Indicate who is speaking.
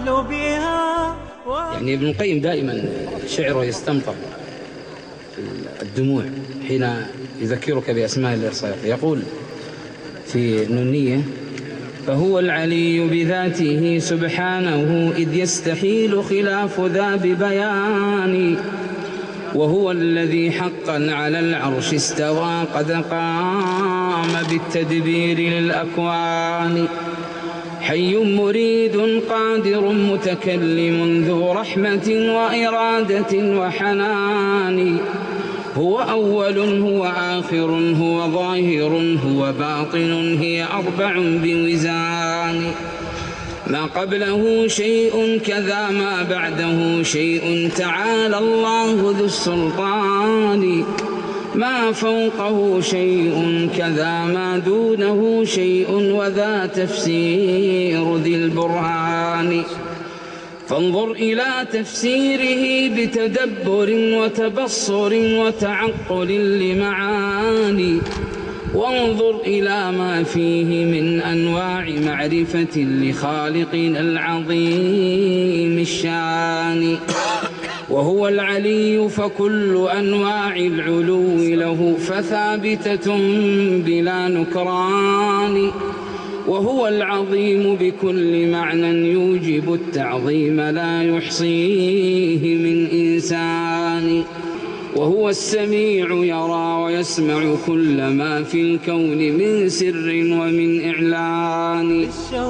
Speaker 1: وأحلو بها.
Speaker 2: يعني ابن القيم دائما شعره يستمطر الدموع حين يذكرك بأسماء الإرصاد. يقول في نونية: فهو العلي بذاته سبحانه إذ يستحيل خلاف ذا ببيان، وهو الذي حقا على العرش استوى قد قام بالتدبير للأكوان، حي مريد قادر متكلم ذو رحمة وإرادة وحنان، هو أول هو آخر هو ظاهر هو باطن هي أربع بوزان، ما قبله شيء كذا ما بعده شيء تعالى الله ذو السلطان، ما فوقه شيء كذا ما دونه شيء وذا تفسير ذي البرهان، فانظر إلى تفسيره بتدبر وتبصر وتعقل لمعاني، وانظر إلى ما فيه من أنواع معرفة لخالقنا العظيم الشان، وهو العلي فكل أنواع العلو له فثابتة بلا نكران، وهو العظيم بكل معنى يوجب التعظيم لا يحصيه من إنسان، وهو السميع يرى ويسمع كل ما في الكون من سر ومن إعلان.